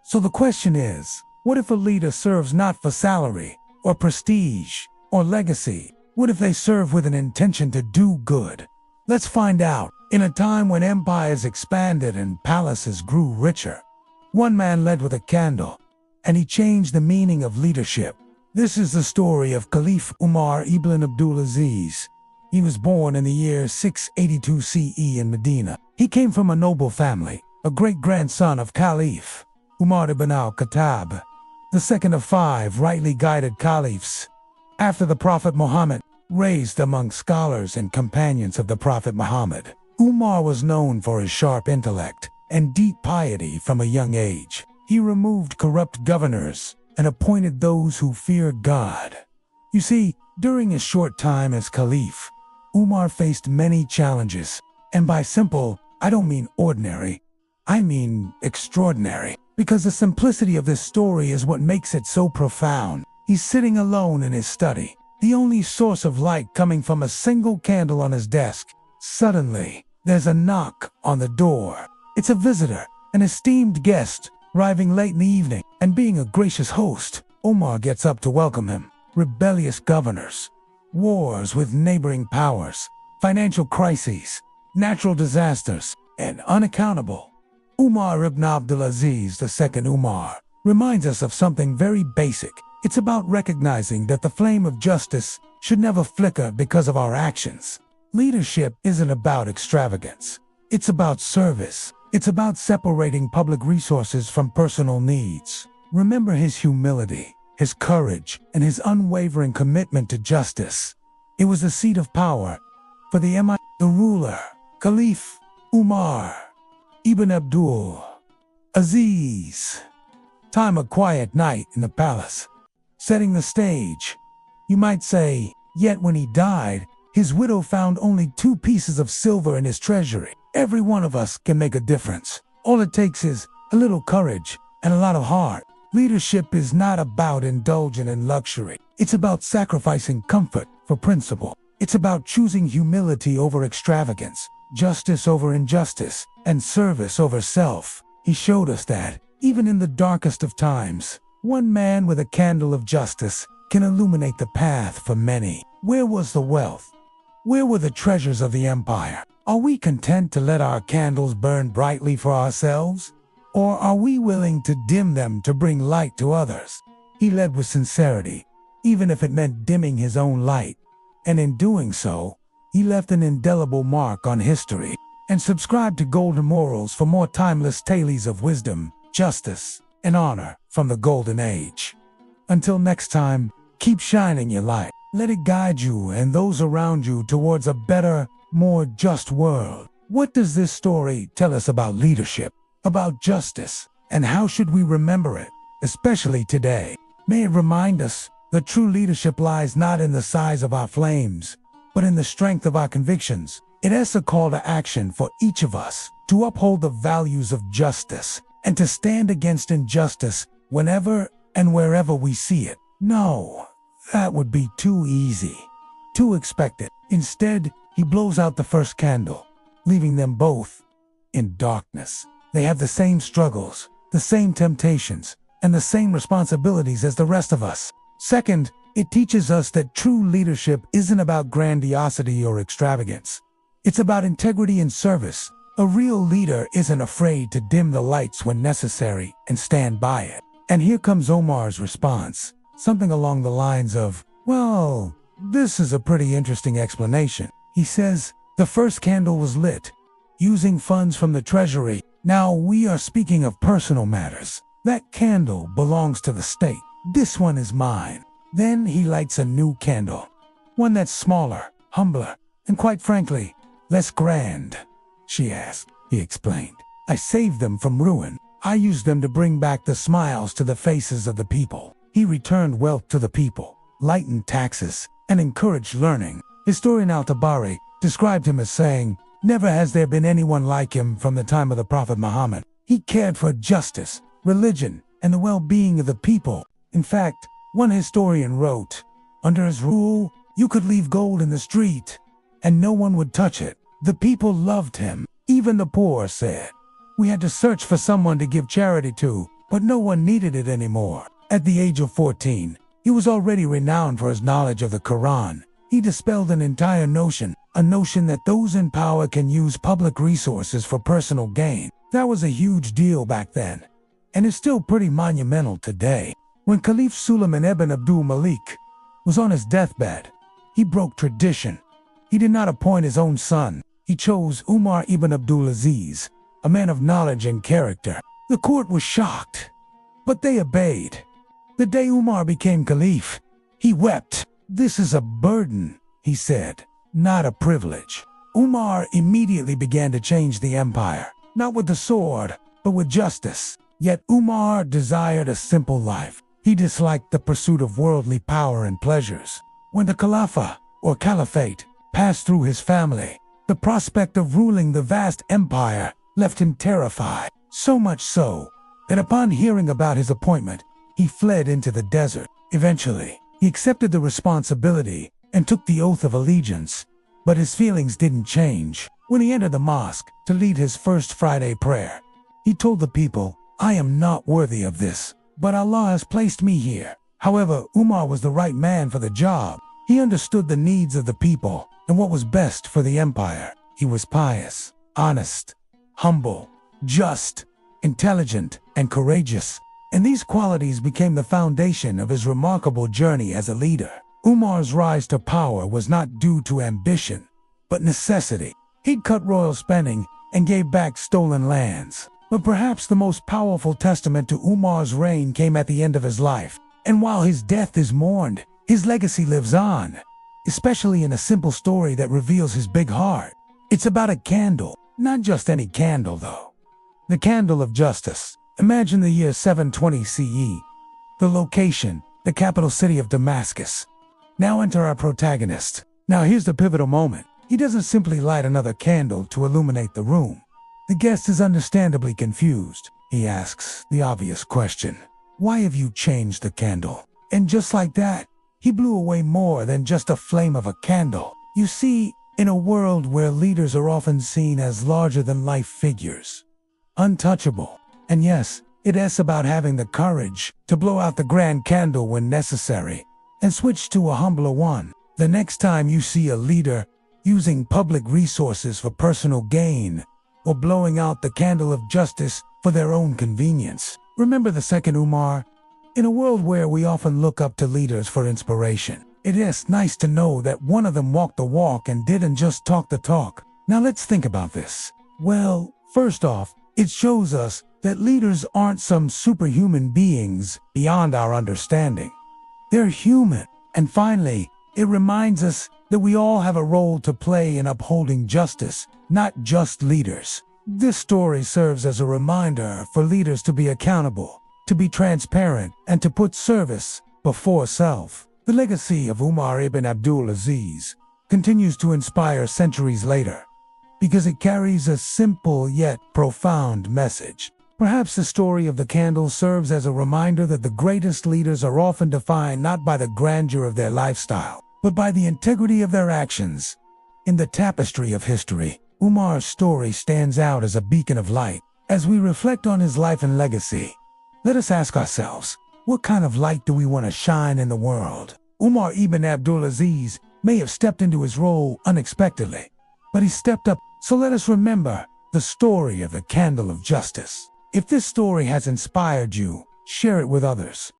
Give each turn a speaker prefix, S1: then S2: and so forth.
S1: So the question is, what if a leader serves not for salary, or prestige, or legacy? What if they serve with an intention to do good? Let's find out. In a time when empires expanded and palaces grew richer, one man led with a candle, and he changed the meaning of leadership. This is the story of Caliph Umar ibn Abdul Aziz. He was born in the year 682 CE in Medina. He came from a noble family, a great-grandson of Caliph Umar ibn al-Khattab, the second of 5 rightly guided caliphs. After the Prophet Muhammad, raised among scholars and companions of the Prophet Muhammad, Umar was known for his sharp intellect and deep piety from a young age. He removed corrupt governors and appointed those who feared God. You see, during his short time as Caliph, Umar faced many challenges, and by simple, I don't mean ordinary, I mean extraordinary, because the simplicity of this story is what makes it so profound. He's sitting alone in his study, the only source of light coming from a single candle on his desk. Suddenly, there's a knock on the door. It's a visitor, an esteemed guest, arriving late in the evening, and being a gracious host, Umar gets up to welcome him. Rebellious governors, wars with neighboring powers, financial crises, natural disasters, and unaccountable. Umar ibn Abdul Aziz, the second Umar, reminds us of something very basic. It's about recognizing that the flame of justice should never flicker because of our actions. Leadership isn't about extravagance. It's about service. It's about separating public resources from personal needs. Remember his humility, his courage, and his unwavering commitment to justice. It was the seat of power for the ruler, Caliph Umar ibn Abdul Aziz. Time a quiet night in the palace. Setting the stage, you might say, yet when he died, his widow found only 2 pieces of silver in his treasury. Every one of us can make a difference. All it takes is a little courage and a lot of heart. Leadership is not about indulging in luxury. It's about sacrificing comfort for principle. It's about choosing humility over extravagance, justice over injustice, and service over self. He showed us that, even in the darkest of times, one man with a candle of justice can illuminate the path for many. Where was the wealth? Where were the treasures of the empire? Are we content to let our candles burn brightly for ourselves? Or are we willing to dim them to bring light to others? He led with sincerity, even if it meant dimming his own light. And in doing so, he left an indelible mark on history. And subscribe to Golden Morals for more timeless tales of wisdom, justice, and honor from the Golden Age. Until next time, keep shining your light. Let it guide you and those around you towards a better, more just world. What does this story tell us about leadership, about justice, and how should we remember it, especially today? May it remind us that true leadership lies not in the size of our flames, but in the strength of our convictions. It is a call to action for each of us to uphold the values of justice and to stand against injustice whenever and wherever we see it. No, that would be too easy, too expected. Instead, he blows out the first candle, leaving them both in darkness. They have the same struggles, the same temptations, and the same responsibilities as the rest of us. Second, it teaches us that true leadership isn't about grandiosity or extravagance. It's about integrity and service. A real leader isn't afraid to dim the lights when necessary and stand by it. And here comes Omar's response, something along the lines of, well, this is a pretty interesting explanation. He says, the first candle was lit, using funds from the treasury. Now we are speaking of personal matters. That candle belongs to the state. This one is mine. Then he lights a new candle, one that's smaller, humbler, and quite frankly, less grand. She asked. He explained, I saved them from ruin. I used them to bring back the smiles to the faces of the people. He returned wealth to the people, lightened taxes, and encouraged learning. Historian Al-Tabari described him as saying, never has there been anyone like him from the time of the Prophet Muhammad. He cared for justice, religion, and the well-being of the people. In fact, one historian wrote, under his rule, you could leave gold in the street, and no one would touch it. The people loved him. Even the poor said, we had to search for someone to give charity to, but no one needed it anymore. At the age of 14, he was already renowned for his knowledge of the Quran. He dispelled an entire notion, a notion that those in power can use public resources for personal gain. That was a huge deal back then, and is still pretty monumental today. When Caliph Suleiman ibn Abdul Malik was on his deathbed, he broke tradition. He did not appoint his own son. He chose Umar ibn Abdul Aziz, a man of knowledge and character. The court was shocked, but they obeyed. The day Umar became Caliph, he wept. "This is a burden," he said, "not a privilege." Umar immediately began to change the empire, not with the sword, but with justice. Yet Umar desired a simple life. He disliked the pursuit of worldly power and pleasures. When the Khilafah, or Caliphate, passed through his family, the prospect of ruling the vast empire left him terrified. So much so that upon hearing about his appointment, he fled into the desert. Eventually, he accepted the responsibility and took the oath of allegiance, but his feelings didn't change. When he entered the mosque to lead his first Friday prayer, he told the people, "I am not worthy of this, but Allah has placed me here." However, Umar was the right man for the job. He understood the needs of the people and what was best for the empire. He was pious, honest, humble, just, intelligent, and courageous, and these qualities became the foundation of his remarkable journey as a leader. Umar's rise to power was not due to ambition, but necessity. He'd cut royal spending and gave back stolen lands. But perhaps the most powerful testament to Umar's reign came at the end of his life. And while his death is mourned, his legacy lives on, especially in a simple story that reveals his big heart. It's about a candle, not just any candle though. The candle of justice. Imagine the year 720 CE. The location, the capital city of Damascus. Now enter our protagonist. Now here's the pivotal moment. He doesn't simply light another candle to illuminate the room. The guest is understandably confused. He asks the obvious question, "Why have you changed the candle?" And just like that, he blew away more than just a flame of a candle. You see, in a world where leaders are often seen as larger-than-life figures, untouchable, and yes, it is about having the courage to blow out the grand candle when necessary and switch to a humbler one. The next time you see a leader using public resources for personal gain or blowing out the candle of justice for their own convenience, remember the second Umar. In a world where we often look up to leaders for inspiration, it is nice to know that one of them walked the walk and didn't just talk the talk. Now let's think about this. Well, first off, it shows us that leaders aren't some superhuman beings beyond our understanding. They're human. And finally, it reminds us that we all have a role to play in upholding justice, not just leaders. This story serves as a reminder for leaders to be accountable, to be transparent, and to put service before self. The legacy of Umar ibn Abdul Aziz continues to inspire centuries later because it carries a simple yet profound message. Perhaps the story of the candle serves as a reminder that the greatest leaders are often defined not by the grandeur of their lifestyle, but by the integrity of their actions. In the tapestry of history, Umar's story stands out as a beacon of light. As we reflect on his life and legacy, let us ask ourselves, what kind of light do we want to shine in the world? Umar ibn Abdul Aziz may have stepped into his role unexpectedly, but he stepped up. So let us remember the story of the candle of justice. If this story has inspired you, share it with others.